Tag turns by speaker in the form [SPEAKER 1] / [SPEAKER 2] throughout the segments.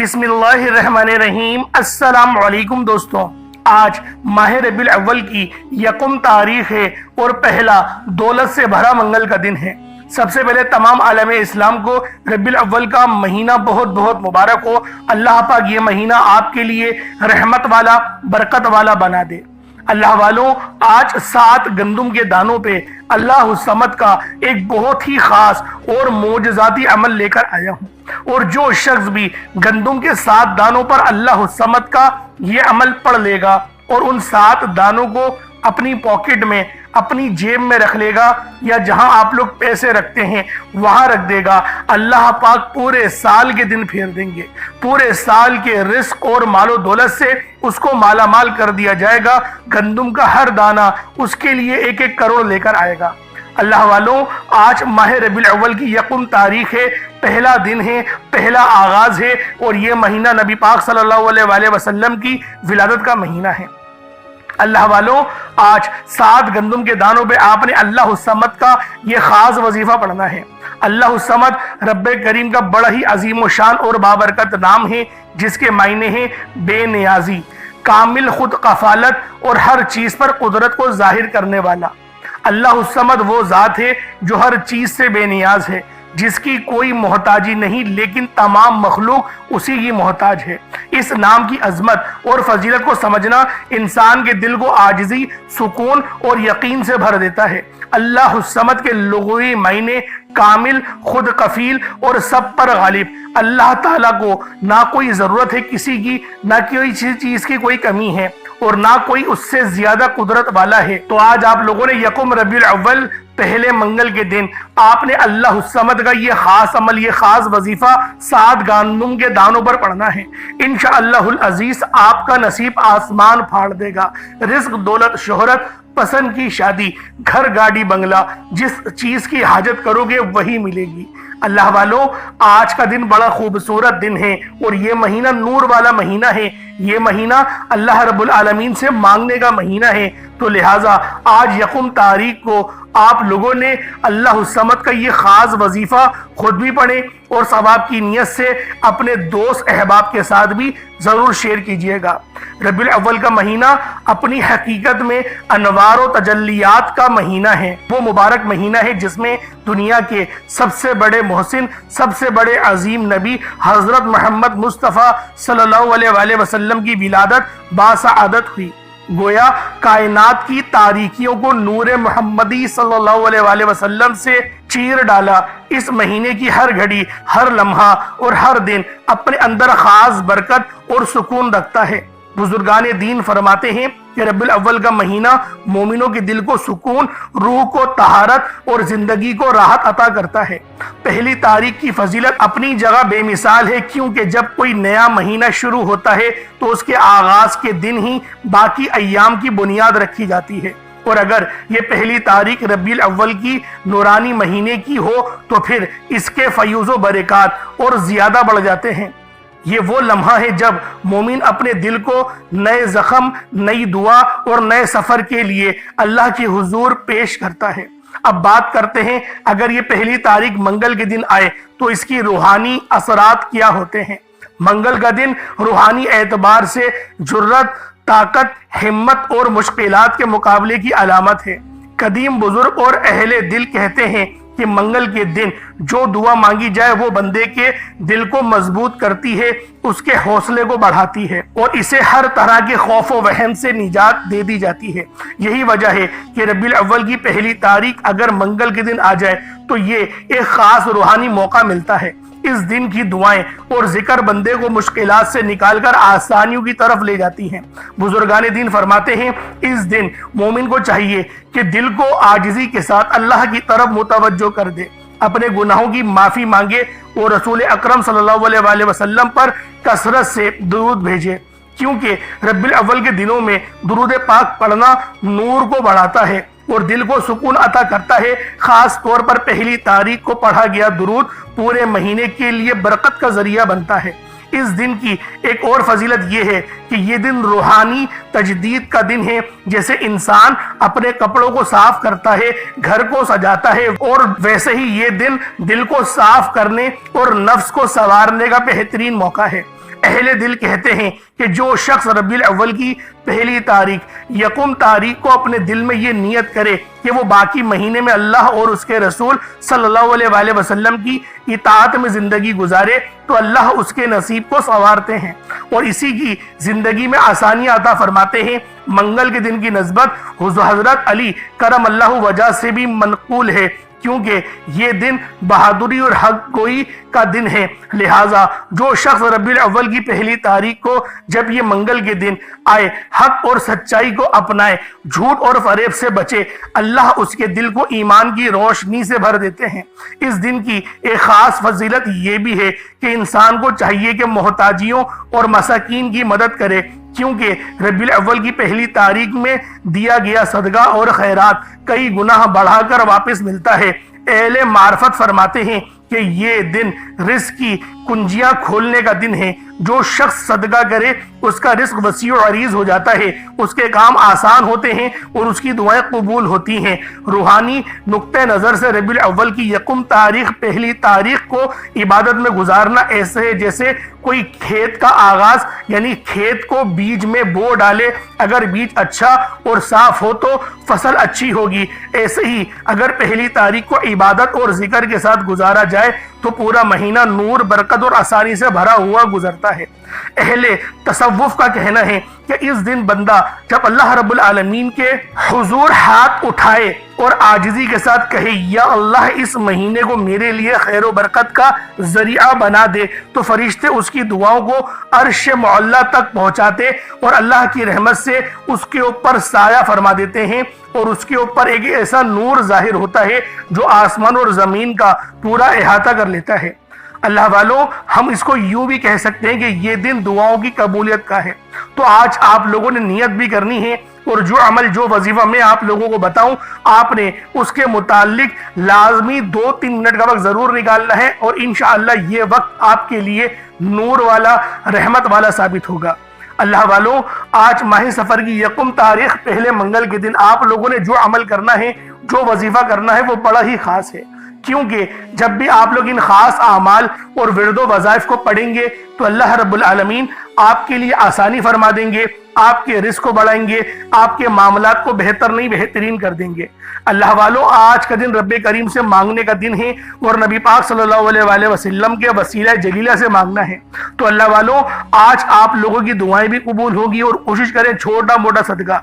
[SPEAKER 1] बिस्मिल्लाहिर्रहमानिर्रहीम। अस्सलाम वालेकुम दोस्तों, आज माह रबीउल अव्वल की यकम तारीख है और पहला दौलत से भरा मंगल का दिन है। सबसे पहले तमाम आलम इस्लाम को रबीउल अव्वल का महीना बहुत बहुत मुबारक हो। अल्लाह पाक ये महीना आपके लिए रहमत वाला, बरकत वाला बना दे। अल्लाह वालों, आज 7 गंदुम के दानों पे अल्लाह समद का एक बहुत ही खास और मोजज़ाती अमल लेकर आया हूँ। और जो शख्स भी गंदुम के 7 दानों पर अल्लाह समद का ये अमल पढ़ लेगा और उन 7 दानों को अपनी पॉकेट में, अपनी जेब में रख लेगा या जहां आप लोग पैसे रखते हैं वहां रख देगा, अल्लाह पाक पूरे साल के दिन फेर देंगे। पूरे साल के रिस्क और मालो दौलत से उसको माला माल कर दिया जाएगा। गंदुम का हर दाना उसके लिए 1-1 करोड़ लेकर आएगा। अल्लाह वालों, आज माह रबीउल अव्वल की यकम तारीख है, पहला दिन है, पहला आगाज है और ये महीना नबी पाक सल्लल्लाहु अलैहि वसल्लम की विलादत का महीना है। अल्लाह वालों, आज 7 गंदुम के दानों पे आपने अल्लाह समद का ये खास वजीफा पढ़ना है। अल्लाह समद रब्बे करीम का बड़ा ही अजीम व शान और बाबरकत नाम है, जिसके मायने हैं बेनियाजी, कामिल खुद कफालत और हर चीज पर कुदरत को जाहिर करने वाला। अल्लाह समद वो जात है जो हर चीज से बेनियाज है, जिसकी कोई मोहताजी नहीं, लेकिन तमाम मखलूक उसी की मोहताज है। इस नाम की अजमत और फजीलत को समझना इंसान के दिल को आजिज़ी, सुकून और यकीन से भर देता है। अल्लाह समद के लुग़वी मायने कामिल, खुद कफील और सब पर गालिब। अल्लाह ताला को ना कोई ज़रूरत है किसी की, ना कोई चीज़ की कोई कमी है और ना कोई उससे ज्यादा कुदरत वाला है। तो आज आप लोगों ने यकम रबीउल अव्वल पहले मंगल के दिन आपने अल्लाह समद का ये खास अमल, ये खास वजीफा 7 गंदुम के दानों पर पढ़ना है। इंशाअल्लाहुल अजीज आपका नसीब आसमान फाड़ देगा। रिज्क, दौलत, शोहरत, पसंद की शादी, घर, गाड़ी, बंगला, जिस चीज की हाजत करोगे वही मिलेगी। अल्लाह वालों, आज का दिन बड़ा खूबसूरत दिन है और ये महीना नूर वाला महीना है। ये महीना अल्लाह रब्बुल आलमीन से मांगने का महीना है। तो लिहाजा आज यकम तारीख को आप लोगों ने अल्लाह समद का ये खास वजीफा खुद भी पढ़ें और सवाब की नियत से अपने दोस्त अहबाब के साथ भी जरूर शेयर कीजिएगा। रबीउल अव्वल का महीना अपनी हकीकत में अनवार और तजल्लियात का महीना है। वो मुबारक महीना है जिसमें दुनिया के सबसे बड़े मोहसिन, सबसे बड़े अजीम नबी हजरत मोहम्मद मुस्तफ़ा सल्लल्लाहु अलैहि वसल्लम की विलादत बासआदत हुई। गोया कायनात की तारीकियों को नूर मोहम्मदी सल्लल्लाहु अलैहि वसल्लम से चीर डाला। इस महीने की हर घड़ी, हर लम्हा और हर दिन अपने अंदर खास बरकत और सुकून रखता है। बुजुर्गान दीन फरमाते हैं कि रबीउल अव्वल का महीना मोमिनों के दिल को सुकून, रूह को तहारत और जिंदगी को राहत अता करता है। पहली तारीख की फजीलत अपनी जगह बेमिसाल है, क्योंकि जब कोई नया महीना शुरू होता है तो उसके आगाज के दिन ही बाकी अय्याम की बुनियाद रखी जाती है। और अगर ये पहली तारीख रबीउल अव्वल की नूरानी महीने की हो तो फिर इसके फयूज़ो बरक़ात और ज्यादा बढ़ जाते हैं। ये वो लम्हा है जब मोमिन अपने दिल को नए जख्म, नई दुआ और नए सफर के लिए अल्लाह के हुजूर पेश करता है। अब बात करते हैं, अगर ये पहली तारीख मंगल के दिन आए तो इसकी रूहानी असरात क्या होते हैं। मंगल का दिन रूहानी एतबार से जुर्रत, ताकत, हिम्मत और मुश्किलात के मुकाबले की अलामत है। कदीम बुजुर्ग और अहले दिल कहते हैं कि मंगल के दिन जो दुआ मांगी जाए वो बंदे के दिल को मजबूत करती है, उसके हौसले को बढ़ाती है और इसे हर तरह के खौफ व वहम से निजात दे दी जाती है। यही वजह है कि रबीउल अव्वल की पहली तारीख अगर मंगल के दिन आ जाए तो ये एक खास रूहानी मौका मिलता है। इस दिन की दुआएं और जिक्र बंदे को मुश्किलात से निकालकर आसानियों की तरफ ले जाती हैं। बुजुर्गान दीन फरमाते हैं, इस दिन मोमिन को चाहिए कि दिल को आजिज़ी के साथ अल्लाह की तरफ मुतवज्जो कर दे, अपने गुनाहों की माफी मांगे और रसूल अकरम सल्लल्लाहु अलैहि वसल्लम पर कसरत से दुरूद भेजे, क्योंकि रबीउल अव्वल के दिनों में दुरूद पाक पढ़ना नूर को बढ़ाता है और दिल को सुकून अता करता है। खास तौर पर पहली तारीख को पढ़ा गया दुरूद पूरे महीने के लिए बरकत का जरिया बनता है। इस दिन की एक और फजीलत यह है कि ये दिन रूहानी तजदीद का दिन है। जैसे इंसान अपने कपड़ों को साफ करता है, घर को सजाता है, और वैसे ही ये दिन दिल को साफ करने और नफ्स को संवारने का बेहतरीन मौका है। اہل دل کہتے ہیں کہ جو شخص ربیع الاول کی پہلی تاریخ یکم تاریخ کو اپنے دل میں یہ نیت کرے کہ وہ باقی مہینے میں اللہ اور اس کے رسول صلی اللہ علیہ وآلہ وسلم کی اطاعت میں زندگی گزارے تو اللہ اس کے نصیب کو سنوارتے ہیں اور اسی کی زندگی میں آسانیاں عطا فرماتے ہیں۔ منگل کے دن کی نسبت حضرت علی کرم اللہ وجہ سے بھی منقول ہے، کیونکہ یہ دن بہادری اور حق گوئی کا دن ہے، لہٰذا جو شخص ربیع الاول کی پہلی تاریخ کو جب یہ منگل کے دن آئے حق اور سچائی کو اپنائے، جھوٹ اور فریب سے بچے، اللہ اس کے دل کو ایمان کی روشنی سے بھر دیتے ہیں۔ اس دن کی ایک خاص فضیلت یہ بھی ہے کہ انسان کو چاہیے کہ محتاجیوں اور مساکین کی مدد کرے، کیونکہ ربیع الاول کی پہلی تاریخ میں دیا گیا صدقہ اور خیرات کئی گناہ بڑھا کر واپس ملتا ہے۔ اہل معرفت فرماتے ہیں کہ یہ دن رزق کی کنجیاں کھولنے کا دن ہے۔ جو شخص صدقہ کرے اس کا رزق وسیع و عریض ہو جاتا ہے، اس کے کام آسان ہوتے ہیں اور اس کی دعائیں قبول ہوتی ہیں۔ روحانی نقطہ نظر سے ربیع الاول کی یکم تاریخ پہلی تاریخ کو عبادت میں گزارنا ایسے ہے جیسے کوئی کھیت کا آغاز، یعنی کھیت کو بیج میں بو ڈالے، اگر بیج اچھا اور صاف ہو تو فصل اچھی ہوگی۔ ایسے ہی اگر پہلی تاریخ کو عبادت اور ذکر کے ساتھ گزارا جائے تو پورا مہینہ نور، برکت اور آسانی سے بھرا ہوا گزرتا ہے۔ اہل تصوف کا کہنا ہے کہ اس دن بندہ جب اللہ رب العالمین کے حضور ہاتھ اٹھائے اور عاجزی کے ساتھ کہے یا اللہ اس مہینے کو میرے لیے خیر و برکت کا ذریعہ بنا دے، تو فرشتے اس کی دعاؤں کو عرش معلیٰ تک پہنچاتے اور اللہ کی رحمت سے اس کے اوپر سایہ فرما دیتے ہیں اور اس کے اوپر ایک ایسا نور ظاہر ہوتا ہے جو آسمان اور زمین کا پورا احاطہ کر لیتا ہے۔ اللہ والوں، ہم اس کو یوں بھی کہہ سکتے ہیں کہ یہ دن دعاؤں کی قبولیت کا ہے۔ تو آج آپ لوگوں نے نیت بھی کرنی ہے اور جو عمل، جو وظیفہ میں آپ لوگوں کو بتاؤں، آپ نے اس کے متعلق لازمی 2-3 منٹ کا وقت ضرور نکالنا ہے اور انشاءاللہ یہ وقت آپ کے لیے نور والا، رحمت والا ثابت ہوگا۔ اللہ والوں، آج ماہ سفر کی یکم تاریخ پہلے منگل کے دن آپ لوگوں نے جو عمل کرنا ہے، جو وظیفہ کرنا ہے، وہ بڑا ہی خاص ہے، کیونکہ جب بھی آپ لوگ ان خاص اعمال اور ورد و وظائف کو پڑھیں گے تو اللہ رب العالمین آپ کے لیے آسانی فرما دیں گے، آپ کے رزق کو بڑھائیں گے، آپ کے معاملات کو بہتر نہیں بہترین کر دیں گے۔ اللہ والوں، آج کا دن رب کریم سے مانگنے کا دن ہے اور نبی پاک صلی اللہ علیہ وآلہ وسلم کے وسیلہ جلیلہ سے مانگنا ہے۔ تو اللہ والوں، آج آپ لوگوں کی دعائیں بھی قبول ہوگی اور کوشش کریں چھوٹا موٹا صدقہ،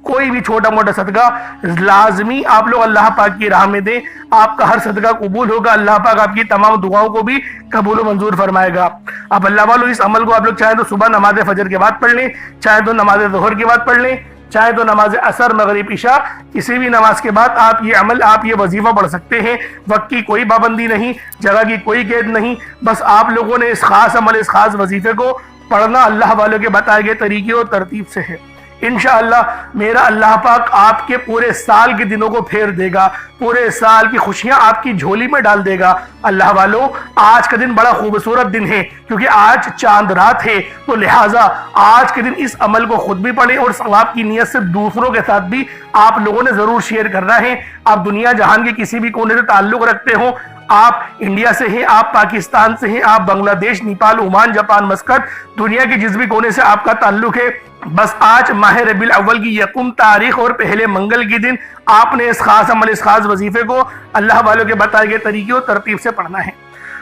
[SPEAKER 1] کوئی بھی چھوٹا موٹا صدقہ لازمی آپ لوگ اللہ پاک کی راہ میں دیں، آپ کا ہر صدقہ قبول ہوگا، اللہ پاک آپ کی تمام دعاؤں کو بھی قبول و منظور فرمائے گا۔ اب اللہ والوں، اس عمل کو آپ لوگ چاہیں تو صبح نماز فجر کے بعد پڑھ لیں، چاہے تو نماز ظہر کے بعد پڑھ لیں، چاہے تو نماز عصر، مغرب، عشاء، کسی بھی نماز کے بعد آپ یہ وظیفہ پڑھ سکتے ہیں۔ وقت کی کوئی پابندی نہیں، جگہ کی کوئی قید نہیں، بس آپ لوگوں نے اس خاص عمل، اس خاص وظیفے کو پڑھنا اللہ والوں کے بتائے گئے طریقے اور ترتیب سے ہے۔ انشاءاللہ میرا اللہ پاک آپ کے پورے سال کے دنوں کو پھیر دے گا، پورے سال کی خوشیاں آپ کی جھولی میں ڈال دے گا۔ اللہ والوں، آج کا دن بڑا خوبصورت دن ہے کیونکہ آج چاند رات ہے، تو لہٰذا آج کے دن اس عمل کو خود بھی پڑھیں اور ثواب کی نیت سے دوسروں کے ساتھ بھی آپ لوگوں نے ضرور شیئر کرنا ہے۔ آپ دنیا جہان کے کسی بھی کونے سے تعلق رکھتے ہوں، آپ انڈیا سے ہیں، آپ پاکستان سے ہیں، آپ بنگلہ دیش، نیپال، عمان، جاپان، مسقط، دنیا کے جس بھی کونے سے آپ کا تعلق ہے، بس آج ماہ ربیع الاول کی یکم تاریخ اور پہلے منگل کے دن آپ نے اس خاص عمل، اس خاص وظیفے کو اللہ والوں کے بتائے گئے طریقے اور ترتیب سے پڑھنا ہے۔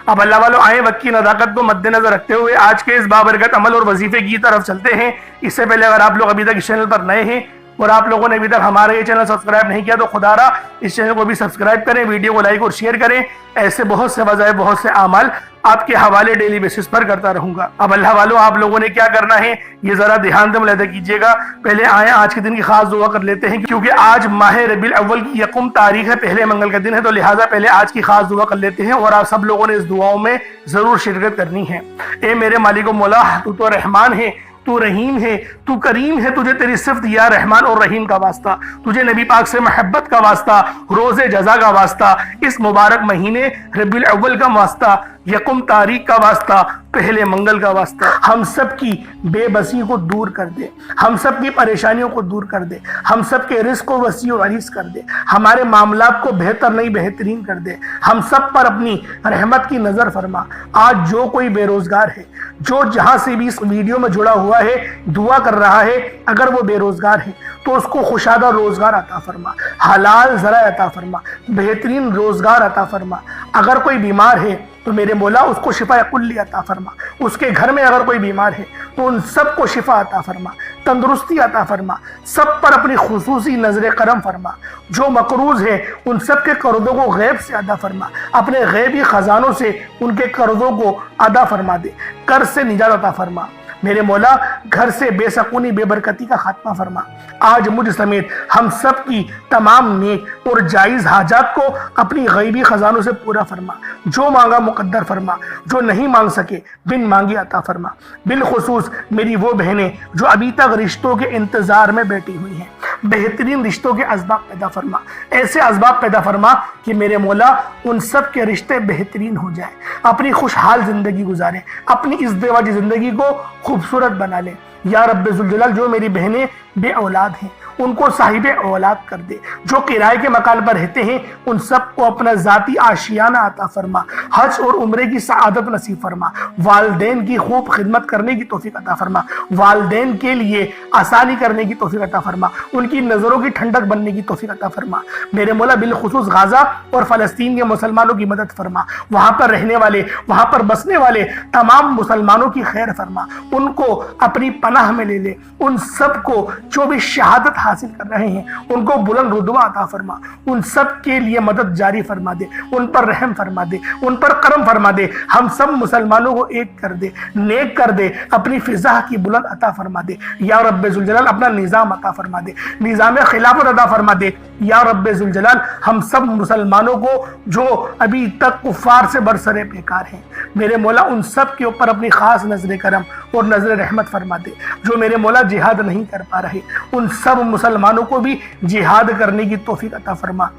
[SPEAKER 1] اب اللہ والوں، آئیں وقت کی نزاکت کو مد نظر رکھتے ہوئے آج کے اس بابرکت عمل اور وظیفے کی طرف چلتے ہیں۔ اس سے پہلے اگر آپ لوگ ابھی تک اس چینل پر نئے ہیں اور آپ لوگوں نے ابھی تک ہمارا یہ چینل سبسکرائب نہیں کیا تو خدا را اس چینل کو بھی سبسکرائب کریں، ویڈیو کو لائک اور شیئر کریں۔ ایسے بہت سے وظائف، بہت سے اعمال آپ کے حوالے ڈیلی بیسس پر کرتا رہوں گا۔ اب اللہ والوں، آپ لوگوں نے کیا کرنا ہے یہ ذرا دھیان سے ملاحظہ کیجیے گا۔ پہلے آئیں آج کے دن کی خاص دعا کر لیتے ہیں، کیونکہ آج ماہ ربیع الاول کی یکم تاریخ ہے، پہلے منگل کا دن ہے، تو لہٰذا پہلے آج کی خاص دعا کر لیتے ہیں اور آپ سب لوگوں نے اس دعاؤں میں ضرور شرکت کرنی ہے۔ اے میرے مالک و مولا، تو رحمان ہے، تو رحیم ہے، تو کریم ہے، تجھے تیری صفت یا رحمان اور رحیم کا واسطہ، تجھے نبی پاک سے محبت کا واسطہ، روز جزا کا واسطہ، اس مبارک مہینے ربیع الاول کا واسطہ، यकुम तारीख का वास्ता, पहले मंगल का वास्ता, हम सब की बेबसी को दूर कर दे, हम सब की परेशानियों को दूर कर दे, हम सब के रिस्क को वसी और अरीज कर दे, हमारे मामलात को बेहतर नहीं बेहतरीन कर दे, हम सब पर अपनी रहमत की नजर फरमा। आज जो कोई बेरोजगार है, जो जहां से भी इस वीडियो में जुड़ा हुआ है, दुआ कर रहा है, अगर वो बेरोजगार है तो उसको खुशादा रोजगार अता फरमा, हलाल ज़रा अता फरमा, बेहतरीन रोजगार अता फरमा। अगर कोई बीमार है तो मेरे मौला उसको शिफा कुल्ली अता फरमा। उसके घर में अगर कोई बीमार है तो उन सबको शिफा अता फरमा, तंदुरुस्ती अता फरमा, सब पर अपनी खुसूसी नजर करम फरमा। जो मकरूज है उन सब के कर्जों को गैब से अदा फरमा, अपने गैबी खजानों से उनके कर्जों को अदा फरमा दे, कर्ज से निजात अता फरमा। मेरे मौला घर से बेसकूनी बेबरकती का खात्मा फरमा। आज मुझ समेत हम सब की तमाम नेक और जायज़ हाजात को अपनी गैबी खजानों से पूरा फरमा। जो मांगा मुकद्दर फरमा, जो नहीं मांग सके बिन मांगी अता फरमा। बिलखुसूस मेरी वो बहनें जो अभी तक रिश्तों के इंतजार में बैठी हुई हैं, बेहतरीन रिश्तों के असबाब पैदा फरमा, ऐसे असबाब पैदा फरमा कि मेरे मौला उन सब के रिश्ते बेहतरीन हो जाए, अपनी खुशहाल जिंदगी गुजारें, अपनी इस बेवाजी जिंदगी को खूबसूरत बना लें। या रब्बे जुल जलाल, जो मेरी बहनें बे औलाद हैं उनको साहिबे औलाद कर दे, जो किराए के मकान पर रहते हैं उन सबको अपना जाती आशियाना अता फरमा, हज और उम्रे की सआदत नसीब फरमा, वालदेन की खूब खिदमत करने की तौफीक अता फरमा, वालदेन के लिए आसानी करने की तौफीक अता फरमा, उनकी नज़रों की ठंडक बनने की तौफीक अता फरमा। मेरे मौला बिलखुसूस गाजा और फ़लस्तीन के मुसलमानों की मदद फरमा, वहाँ पर रहने वाले, वहाँ पर बसने वाले तमाम मुसलमानों की खैर फरमा, उनको अपनी पनाह में ले ले। उन सबको जो भी शहादत हासिल कर रहे हैं उनको बुलंद रुतबा अता फरमा, उन सब के लिए मदद जारी फरमा दे, उन पर रहम फरमा दे, उन पर करम फरमा दे, हम सब मुसलमानों को एक कर दे, नेक कर दे, अपनी फिजा की बुलंद अता फरमा दे। या रब्बे जुल जलाल अपना निज़ाम अता फरमा दे, निज़ाम खिलाफत अता फरमा दे। या रब्बे जुल जलाल हम सब मुसलमानों को जो अभी तक कुफार से बरसरे बेकार हैं, मेरे मौला उन सब के ऊपर अपनी खास नजर करम और नजर रहमत फरमा दे। जो मेरे मौला जिहाद नहीं कर पा रहे उन सब मुसलमानों को भी जिहाद करने की तौफीक अता फरमा,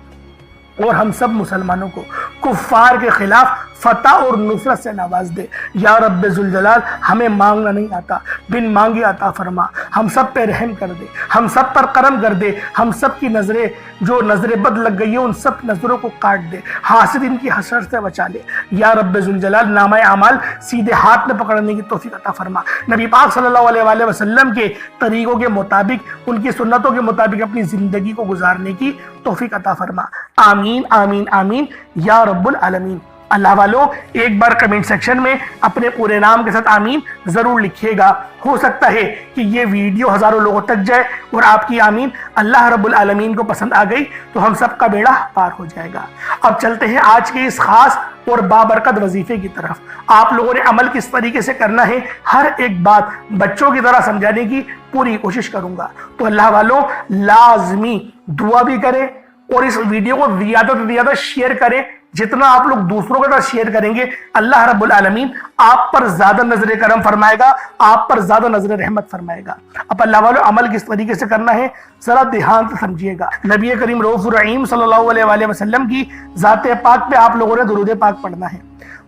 [SPEAKER 1] और हम सब मुसलमानों को कुफ्फार के खिलाफ फतह और नुसरत से नवाज दे। या रब्बे जुल जलाल हमें मांगना नहीं आता, बिन मांगे अता फरमा, हम सब पे रहम कर दे, हम सब पर करम कर दे, हम सब की नजरें जो नजरें बद लग गई है उन सब नजरों को काट दे, हासिदीन की हसर से बचा ले। या रब्बे जुल जलाल नामा अमाल सीधे हाथ में पकड़ने की तौफीक अता फरमा, नबी पाक सल्लल्लाहु अलैहि वसल्लम के तरीकों के मुताबिक, उनकी सुन्नतों के मुताबिक अपनी जिंदगी को गुजारने की तौफीक अता फरमा। आमीन आमीन आमीन या रब्बुल आलमीन। अल्लाह वालों, एक बार कमेंट सेक्शन में अपने पूरे नाम के साथ आमीन जरूर लिखिएगा। हो सकता है कि ये वीडियो हजारों लोगों तक जाए और आपकी आमीन अल्लाह रब्बुल आलमीन को पसंद आ गई तो हम सबका बेड़ा पार हो जाएगा। अब चलते हैं आज के इस खास और बाबरकत वजीफे की तरफ। आप लोगों ने अमल किस तरीके से करना है, हर एक बात बच्चों की तरह समझाने की पूरी कोशिश करूंगा। तो अल्लाह वालों, लाजमी दुआ भी करें और इस वीडियो को ज्यादा से ज्यादा शेयर करें। जितना आप लोग दूसरों के साथ शेयर करेंगे अल्लाह रब्बुल आलमीन आप पर ज्यादा नजर करम फरमाएगा, आप पर ज्यादा नजर रहमत फरमाएगा। अब अल्लाह वालों, अमल किस तरीके से करना है जरा ध्यान से समझिएगा। नबी करीम रऊफुर रहीम सल्लल्लाहु अलैहि वसल्लम की जाते पाक पे आप लोगों ने दुरूद पाक पढ़ना है।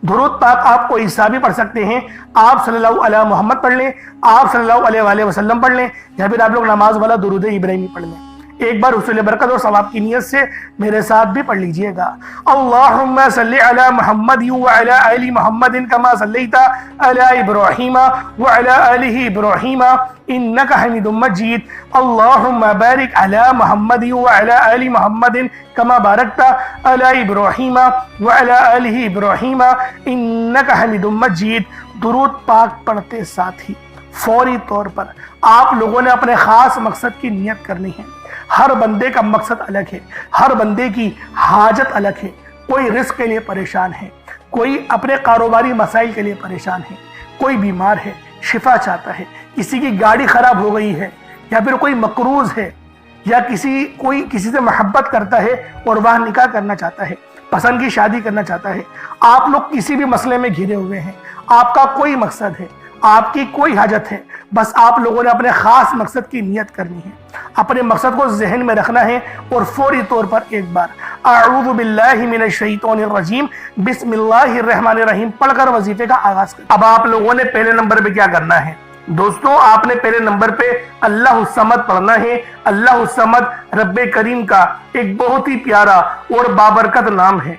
[SPEAKER 1] दुरूद पाक आप कोई सा भी पढ़ सकते हैं, आप सल्लल्लाहु अलैहि मोहम्मद पढ़ लें, आप सल्लल्लाहु अलैहि वसल्लम पढ़ लें, या फिर आप लोग नमाज वाला दुरूद इब्राहिमी पढ़ लें। एक बार हुसूल बरकत और सवाब की नियत से मेरे साथ भी पढ़ लीजिएगा। अल्लाहुम्मा सल्लि अला मुहम्मद व अला आलि मुहम्मदिन कमा सल्लैता अला इब्राहीम व अला आलि इब्राहीम इन्नका हमीदुम मजीद। अल्लाहुम्मा बारिक अला मुहम्मद व अला आलि मुहम्मदिन कमा बारकता अला इब्राहीम व अला आलि इब्राहीम इन्नका हमीदुम मजीद। दुरूद पाक पढ़ते साथ ही फौरी तौर पर आप लोगों ने अपने खास मकसद की नियत करनी है। हर बंदे का मकसद अलग है, हर बंदे की हाजत अलग है। कोई रिस्क के लिए परेशान है, कोई अपने कारोबारी मसाइल के लिए परेशान है, कोई बीमार है शिफा चाहता है, किसी की गाड़ी खराब हो गई है, या फिर कोई मकरूज है, या कोई किसी से मोहब्बत करता है और वह निकाह करना चाहता है, पसंद की शादी करना चाहता है। आप लोग किसी भी मसले में घिरे हुए हैं, आपका कोई मकसद है, आपकी कोई हाजत है, बस आप लोगों ने अपने खास मकसद की नियत करनी है, अपने मकसद को जहन में रखना है और फौरी तौर पर एक बार اعوذ باللہ من الشیطان الرجیم بسم اللہ الرحمن الرحیم پڑھ کر وظیفے کا آغاز کریں۔ اب آپ لوگوں نے پہلے نمبر پہ کیا کرنا ہے دوستوں؟ آپ نے پہلے نمبر پہ اللہ الصمد پڑھنا ہے۔ اللہ الصمد رب کریم کا ایک بہت ہی پیارا اور بابرکت نام ہے۔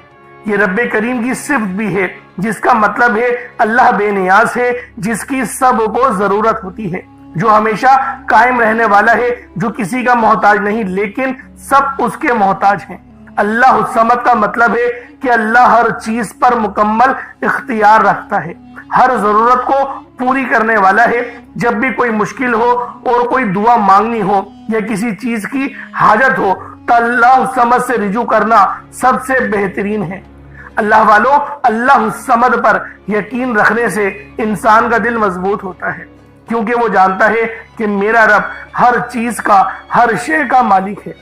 [SPEAKER 1] یہ رب کریم کی صفت بھی ہے جس کا مطلب ہے اللہ بے نیاز ہے، جس کی سب کو ضرورت ہوتی ہے، جو ہمیشہ قائم رہنے والا ہے، جو کسی کا محتاج نہیں لیکن سب اس کے محتاج ہیں۔ اللہ الصمد کا مطلب ہے کہ اللہ ہر چیز پر مکمل اختیار رکھتا ہے، ہر ضرورت کو پوری کرنے والا ہے۔ جب بھی کوئی مشکل ہو اور کوئی دعا مانگنی ہو یا کسی چیز کی حاجت ہو تو اللہ الصمد سے رجوع کرنا سب سے بہترین ہے۔ اللہ والوں، اللہ الصمد پر یقین رکھنے سے انسان کا دل مضبوط ہوتا ہے، کیونکہ وہ جانتا ہے کہ میرا رب ہر چیز کا، ہر شے کا مالک ہے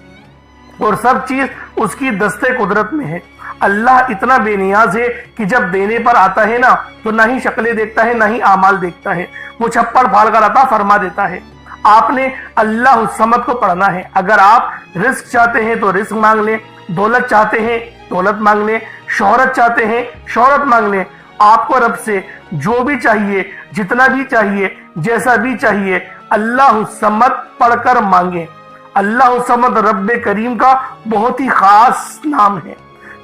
[SPEAKER 1] اور سب چیز اس کی دستے قدرت میں ہے۔ اللہ اتنا بے نیاز ہے کہ جب دینے پر آتا ہے نا تو نہ ہی شکلیں دیکھتا ہے نہ ہی اعمال دیکھتا ہے، وہ چھپڑ پھاڑ کر عطا فرما دیتا ہے۔ آپ نے اللہ الصمد کو پڑھنا ہے۔ اگر آپ رزق چاہتے ہیں تو رزق مانگ لیں، دولت چاہتے ہیں دولت مانگ لیں، شہرت چاہتے ہیں شہرت مانگ لیں۔ آپ کو رب سے جو بھی چاہیے، جتنا بھی چاہیے، جیسا بھی چاہیے، اللہ الصمد پڑھ کر مانگیں۔ اللہ الصمد رب کریم کا بہت ہی خاص نام ہے،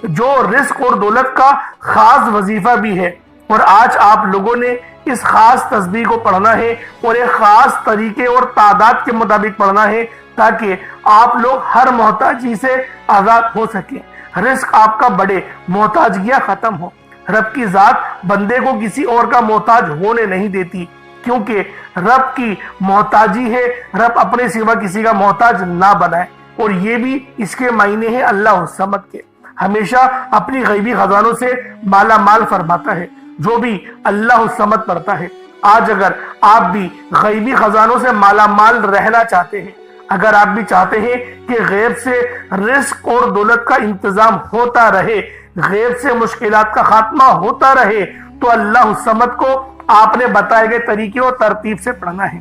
[SPEAKER 1] جو رزق اور دولت کا خاص وظیفہ بھی ہے۔ اور آج آپ لوگوں نے اس خاص تسبیح کو پڑھنا ہے اور ایک خاص طریقے اور تعداد کے مطابق پڑھنا ہے تاکہ آپ لوگ ہر محتاجی سے آزاد ہو سکیں، رزق آپ کا بڑھے، محتاجیاں ختم ہو۔ رب کی ذات بندے کو کسی اور کا محتاج ہونے نہیں دیتی، کیونکہ رب کی محتاجی ہے، رب اپنے سوا کسی کا محتاج نہ بنائے۔ اور یہ بھی اس کے معنی ہے اللہ الصمد کے، ہمیشہ اپنی غیبی خزانوں سے مالا مال فرماتا ہے۔ جو بھی اللہ الصمد پڑھتا ہے، آج اگر آپ بھی غیبی خزانوں سے مالا مال رہنا چاہتے ہیں، اگر آپ بھی چاہتے ہیں کہ غیب سے رزق اور دولت کا انتظام ہوتا رہے، غیب سے مشکلات کا خاتمہ ہوتا رہے، تو اللہ الصمد کو آپ نے بتائے گئے طریقے اور ترتیب سے پڑھنا ہے۔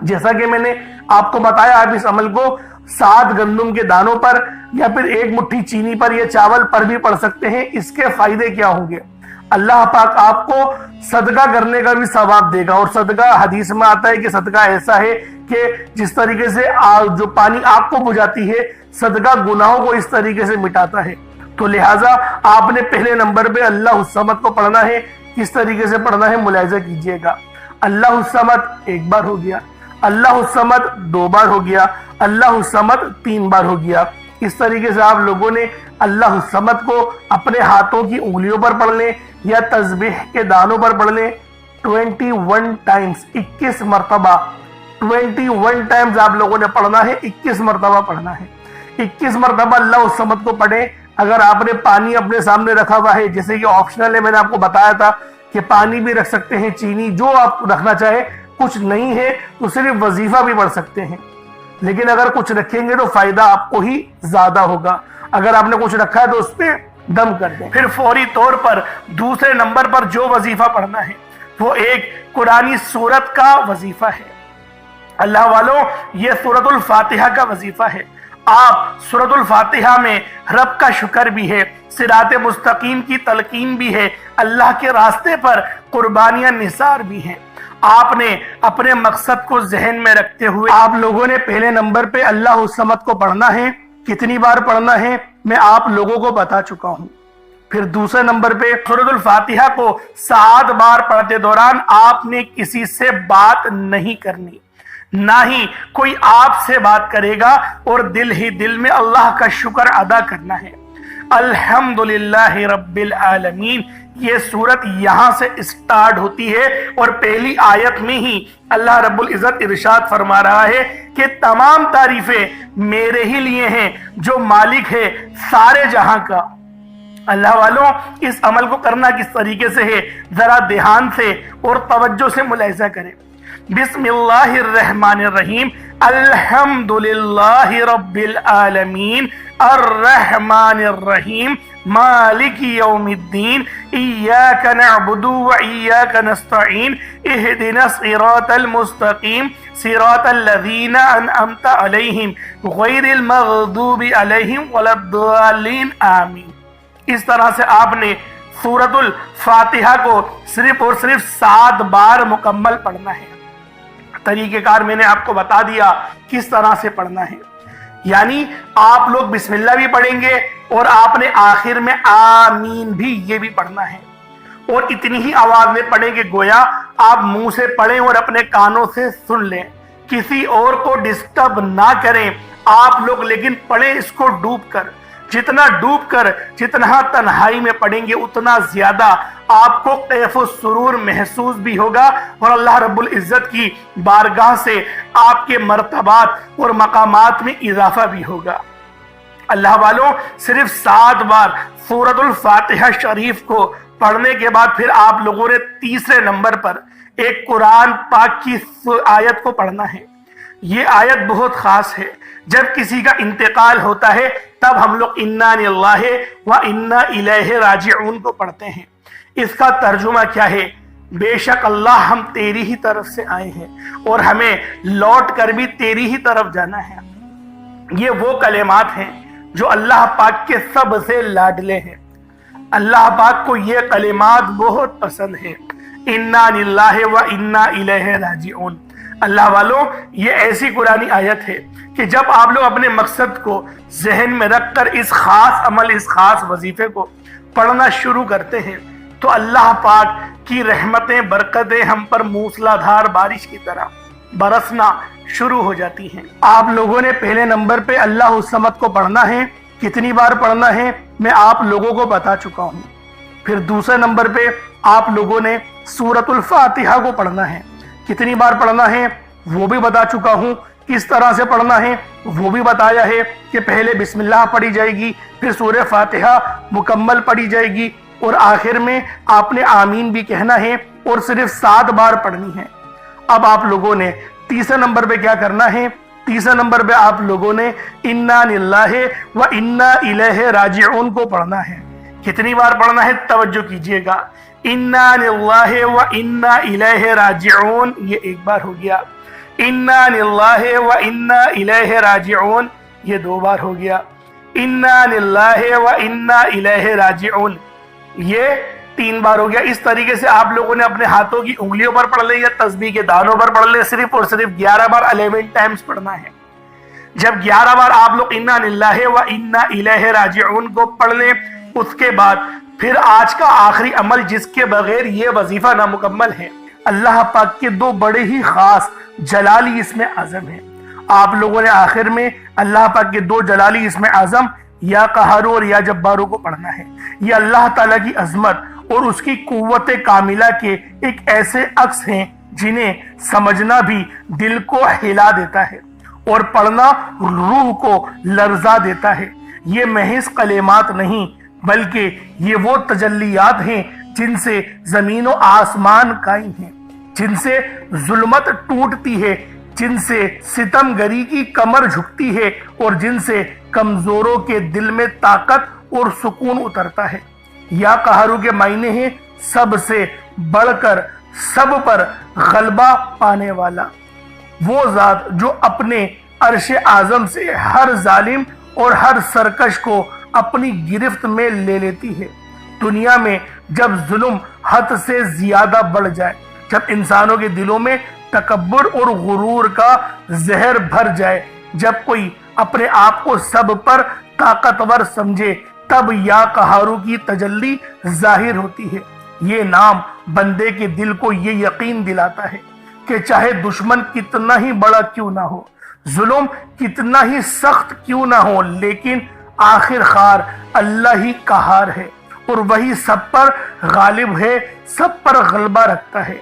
[SPEAKER 1] جیسا کہ میں نے آپ کو بتایا، آپ اس عمل کو 7 گندم کے دانوں پر یا پھر 1 مٹھی چینی پر یا چاول پر بھی پڑھ سکتے ہیں۔ اس کے فائدے کیا ہوں گے؟ اللہ پاک آپ کو صدقہ کرنے کا بھی ثواب دے گا، اور صدقہ حدیث میں آتا ہے کہ صدقہ ایسا ہے کہ جس طریقے سے جو پانی آگ کو بجھاتی ہے، صدقہ گناہوں کو اس طریقے سے مٹاتا ہے۔ تو لہٰذا آپ نے پہلے نمبر پہ اللہ الصمد کو پڑھنا ہے۔ کس طریقے سے پڑھنا ہے ملاحظہ کیجئے گا۔ اللہ الصمد 1 بار ہو گیا، اللہ الصمد 2 بار ہو گیا، اللہ الصمد 3 بار ہو گیا۔ اس طریقے سے آپ لوگوں نے اللہ الصمد کو اپنے ہاتھوں کی انگلیوں پر پڑھ لیں یا تسبیح کے دانوں پر پڑھ لیں 21 ٹائمز، 21 مرتبہ 21 ٹائمز آپ لوگوں نے پڑھنا ہے، 21 مرتبہ پڑھنا ہے۔ 21 مرتبہ اللہ الصمد کو پڑھیں۔ اگر آپ نے پانی اپنے سامنے رکھا ہوا ہے، جیسے کہ آپشنل ہے، میں نے آپ کو بتایا تھا کہ پانی بھی رکھ سکتے ہیں، چینی، جو آپ رکھنا چاہے، کچھ نہیں ہے تو صرف وظیفہ بھی پڑھ سکتے ہیں، لیکن اگر کچھ رکھیں گے تو فائدہ آپ کو ہی زیادہ ہوگا۔ اگر آپ نے کچھ رکھا ہے تو اس پہ دم کر دیں۔ پھر فوری طور پر دوسرے نمبر پر جو وظیفہ پڑھنا ہے وہ ایک قرآنی سورت کا وظیفہ ہے۔ اللہ والوں، یہ سورۃ الفاتحہ کا وظیفہ ہے۔ آپ سورۃ الفاتحہ میں رب کا شکر بھی ہے، صراط مستقیم کی تلقین بھی ہے، اللہ کے راستے پر قربانیاں نثار بھی ہیں۔ آپ نے اپنے مقصد کو ذہن میں رکھتے ہوئے آپ لوگوں نے پہلے نمبر پہ اللہ الصمد کو پڑھنا ہے۔ کتنی بار پڑھنا ہے میں آپ لوگوں کو بتا چکا ہوں۔ پھر دوسرے نمبر پہ سورۃ الفاتحہ کو 7 بار پڑھتے دوران آپ نے کسی سے بات نہیں کرنی، نہ ہی کوئی آپ سے بات کرے گا، اور دل ہی دل میں اللہ کا شکر ادا کرنا ہے۔ الحمدللہ رب العالمین، یہ سورت یہاں سے اسٹارٹ ہوتی ہے، اور پہلی آیت میں ہی اللہ رب العزت ارشاد فرما رہا ہے کہ تمام تعریفیں میرے ہی لیے ہیں جو مالک ہے سارے جہاں کا۔ اللہ والوں، اس عمل کو کرنا کس طریقے سے ہے ذرا دھیان سے اور توجہ سے ملاحظہ کریں۔ بسم اللہ الرحمن الرحیم، الحمدللہ رب العالمین، الرحمن الرحیم، مالک یوم الدین، ایاک نعبد و ایاک نستعین، اہدنا الصراط المستقیم، صراط الذین انعمت علیہم गैरिल मग़दूबि अलैहिम वलद्दालिन आमीन। इस तरह से आपने सूरतुल फातिहा को सिर्फ और सिर्फ 7 बार मुकम्मल पढ़ना है। तरीक़ेकार मैंने आपको बता दिया किस तरह से पढ़ना है। यानी आप लोग बिस्मिल्लाह भी पढ़ेंगे और आपने आखिर में आमीन भी ये भी पढ़ना है, और इतनी ही आवाज में पढ़ेंगे गोया आप मुंह से पढ़ें और अपने कानों से सुन लें, किसी और को डिस्टर्ब ना करें आप लोग, लेकिन पढ़ें इसको डूब कर। जितना डूब कर, जितना तन्हाई में पढ़ेंगे उतना ज्यादा आपको कैफ व सुरूर महसूस भी होगा और अल्लाह रब्बुल इज्जत की बारगाह से आपके मर्तबात और मकामात में इजाफा भी होगा। अल्लाह वालों, सिर्फ 7 बार सूरतुल फातिहा शरीफ को पढ़ने के बाद फिर आप लोगों ने तीसरे नंबर पर एक कुरान पाक की आयत को पढ़ना है। ये आयत बहुत खास है। जब किसी का इंतकाल होता है तब हम लोग इन्ना लिल्लाहि व इन्ना इलैहि राजिऊन को पढ़ते हैं। इसका तर्जुमा क्या है? बेशक अल्लाह, हम तेरी ही तरफ से आए हैं और हमें लौट कर भी तेरी ही तरफ जाना है। ये वो कलेमात हैं जो अल्लाह पाक के सबसे लाडले हैं। अल्लाह पाक को ये कलेमात बहुत पसंद है। इन्ना लिल्लाहि व इन्ना इलैहि राजिऊन। अल्लाह वालों, ये ऐसी कुरानी आयत है कि जब आप लोग अपने मकसद को जहन में रखकर इस खास अमल, इस खास वजीफे को पढ़ना शुरू करते हैं तो अल्लाह पाक की रहमतें, बरकतें हम पर मूसलाधार बारिश की तरह बरसना शुरू हो जाती हैं। आप लोगों ने पहले नंबर पे अल्लाह उस समद को पढ़ना है। कितनी बार पढ़ना है मैं आप लोगों को बता चुका हूँ। फिर दूसरे नंबर पे आप लोगों ने सूरतुल फातिहा को पढ़ना है। कितनी बार पढ़ना है वो भी बता चुका हूँ। किस तरह से पढ़ना है वो भी बताया है कि पहले बिस्मिल्लाह पढ़ी जाएगी, फिर सूरह फातिहा मुकम्मल पढ़ी जाएगी और आखिर में आपने आमीन भी कहना है और सिर्फ 7 बार पढ़नी है। अब आप लोगों ने तीसरे नंबर पे क्या करना है? तीसरे नंबर पे आप लोगों ने इन्ना लिल्लाहि व इन्ना इलैहि राजिऊन को पढ़ना है। कितनी बार पढ़ना है तवज्जो कीजिएगा। इन्ना लिल्लाहि व इन्ना इलैहि राजिऊन, ये एक बार हो गया। इन्ना लिल्लाहि व इन्ना इलैहि राजिऊन, ये 2 बार हो गया। इन्ना लिल्लाहि व इन्ना इलैहि राजिऊन, ये 3 बार हो गया। इस तरीके से आप लोगों ने अपने हाथों की उंगलियों पर पढ़ ले या तस्बीह के दानों पर पढ़ ले, सिर्फ और सिर्फ 11 बार 11 टाइम्स पढ़ना है। जब 11 बार आप लोग इन्ना लिल्लाहि व इन्ना इलैहि राजिऊन को पढ़ ले, उसके बाद फिर आज का आखिरी अमल जिसके बगैर ये वजीफा नामुकम्मल है, अल्लाह पाक के 2 बड़े ही खास जलाली इसमें आजम है। आप लोगों ने आखिर में अल्लाह पाक के 2 जलाली इसमें आजम या कहारू और या जब्बारू को पढ़ना है। ये अल्लाह ताला की अजमत और उसकी कुव्वत कामिला के एक ऐसे अक्स हैं जिन्हें समझना भी दिल को हिला देता है और पढ़ना रूह को लर्जा देता है। ये महज कलेमात नहीं बल्कि ये वो तजल्लियात हैं जिनसे जमीन और आसमान कायम हैं, जिनसे जुल्मत टूटती है, जिनसे सितमगरी की कमर झुकती है और जिनसे कमजोरों के दिल में ताकत और सुकून उतरता है। या कहारू के मायने हैं सबसे बढ़कर सब पर गलबा पाने वाला, वो जात जो अपने अर्श आजम से हर जालिम और हर सरकश को अपनी गिरफ्त में ले लेती है। दुनिया में जब जुल्म हद से ज्यादा बढ़ जाए, जब इंसानों के दिलों में तकब्बुर और गुरूर का जहर भर जाए, जब कोई अपने आप को सब पर ताकतवर समझे, तब या कहारू की तजल्ली जाहिर होती है। ये नाम बंदे के दिल को ये यकीन दिलाता है कि चाहे दुश्मन कितना ही बड़ा क्यों ना हो, जुल्म कितना ही सख्त क्यों ना हो, लेकिन आखिरकार अल्लाह ही कहार है और वही सब पर गालिब है, सब पर गलबा रखता है।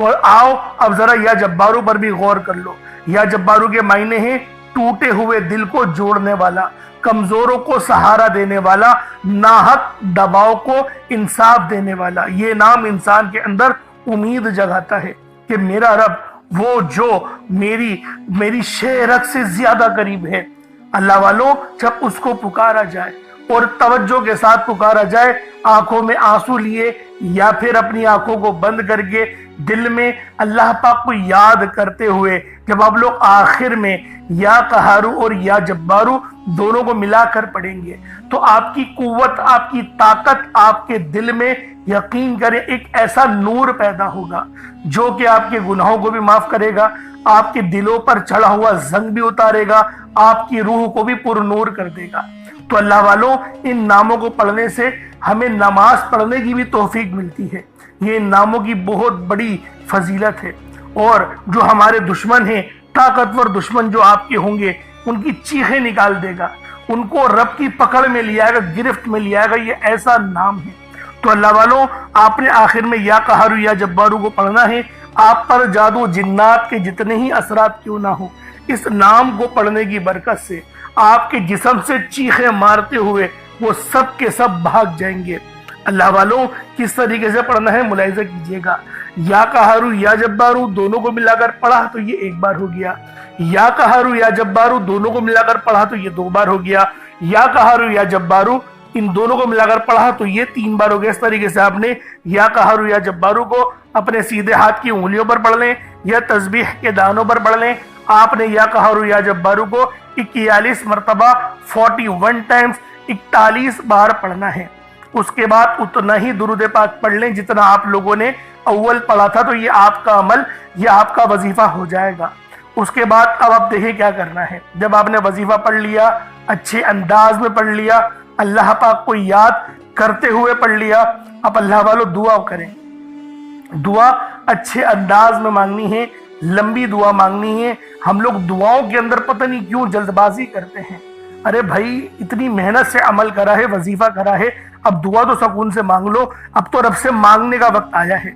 [SPEAKER 1] और आओ अब जरा या जब्बारू पर भी गौर कर लो। या जब्बारू के मायने हैं टूटे हुए दिल को जोड़ने वाला, कमजोरों को सहारा देने वाला, नाहक दबाव को इंसाफ देने वाला। ये नाम इंसान के अंदर उम्मीद जगाता है कि मेरा रब वो जो मेरी शहरत से ज्यादा करीब है। अल्लाह वालों, जब उसको पुकारा जाए और तवज्जो के साथ पुकारा जाए, आंखों में आंसू लिए یا پھر اپنی آنکھوں کو بند کر کے دل میں اللہ پاک کو یاد کرتے ہوئے جب آپ لوگ آخر میں یا قہارو اور یا جبارو دونوں کو ملا کر پڑھیں گے تو آپ کی قوت، آپ کی طاقت، آپ کے دل میں یقین کریں ایک ایسا نور پیدا ہوگا جو کہ آپ کے گناہوں کو بھی معاف کرے گا، آپ کے دلوں پر چڑھا ہوا زنگ بھی اتارے گا، آپ کی روح کو بھی پر نور کر دے گا۔ تو اللہ والوں، ان ناموں کو پڑھنے سے ہمیں نماز پڑھنے کی بھی توفیق ملتی ہے۔ یہ ان ناموں کی بہت بڑی فضیلت ہے، اور جو ہمارے دشمن ہیں، طاقتور دشمن جو آپ کے ہوں گے، ان کی چیخیں نکال دے گا، ان کو رب کی پکڑ میں لے آئے گا، گرفت میں لے آئے گا۔ یہ ایسا نام ہے۔ تو اللہ والوں، آپ نے آخر میں یا قہارو یا جبارو کو پڑھنا ہے۔ آپ پر جادو جنات کے جتنے ہی اثرات کیوں نہ ہو، اس نام کو پڑھنے کی برکت سے آپ کے جسم سے چیخیں مارتے ہوئے وہ سب کے سب بھاگ جائیں گے۔ اللہ والوں، کس طریقے سے پڑھنا ہے ملاحظہ کیجئے گا۔ یا قہارو یا جبارو دونوں کو ملا کر پڑھا تو یہ ایک بار ہو گیا، یا قہارو یا جبارو دونوں کو ملا کر پڑھا تو یہ دو بار ہو گیا، یا قہارو یا جبارو ان دونوں کو ملا کر پڑھا تو یہ تین بار ہو گیا۔ اس طریقے سے آپ نے یا قہارو یا جبارو کو اپنے سیدھے ہاتھ کی انگلیوں پر پڑھ لیں یا تسبیح کے دانوں پر پڑھ لیں۔ آپ نے یا قہارو یا جبارو کو 41 مرتبہ 41 ٹائمز 41 بار پڑھنا ہے۔ اس کے بعد اتنا ہی درود پاک پڑھ لیں جتنا آپ لوگوں نے اول پڑھا تھا، تو یہ آپ کا عمل، یہ آپ کا وظیفہ ہو جائے گا۔ اس کے بعد اب آپ دیکھیں کیا کرنا ہے۔ جب آپ نے وظیفہ پڑھ لیا، اچھے انداز میں پڑھ لیا، اللہ پاک کو یاد کرتے ہوئے پڑھ لیا، اب اللہ والو دعا کریں۔ دعا اچھے انداز میں مانگنی ہے، لمبی دعا مانگنی ہے۔ ہم لوگ دعاؤں کے اندر پتہ نہیں کیوں جلد بازی کرتے ہیں۔ ارے بھائی، اتنی محنت سے عمل کرا ہے، وظیفہ کرا ہے، اب دعا تو سکون سے مانگ لو، اب تو رب سے مانگنے کا وقت آیا ہے۔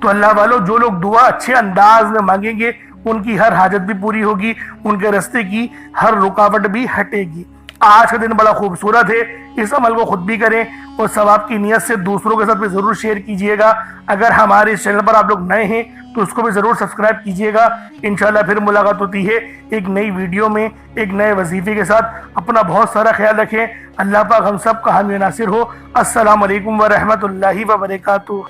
[SPEAKER 1] تو اللہ والو، جو لوگ دعا اچھے انداز میں مانگیں گے ان کی ہر حاجت بھی پوری ہوگی، ان کے راستے کی ہر رکاوٹ بھی ہٹے گی۔ آج کا دن بڑا خوبصورت ہے، اس عمل کو خود بھی کریں اور ثواب کی نیت سے دوسروں کے ساتھ بھی ضرور شیئر کیجئے گا۔ اگر ہمارے اس چینل پر آپ لوگ نئے ہیں تو اس کو بھی ضرور سبسکرائب کیجئے گا۔ انشاءاللہ پھر ملاقات ہوتی ہے ایک نئی ویڈیو میں، ایک نئے وظیفے کے ساتھ۔ اپنا بہت سارا خیال رکھیں۔ اللہ پاک ہم سب کا حامی و ناصر ہو۔ السلام علیکم ورحمۃ اللہ وبرکاتہ۔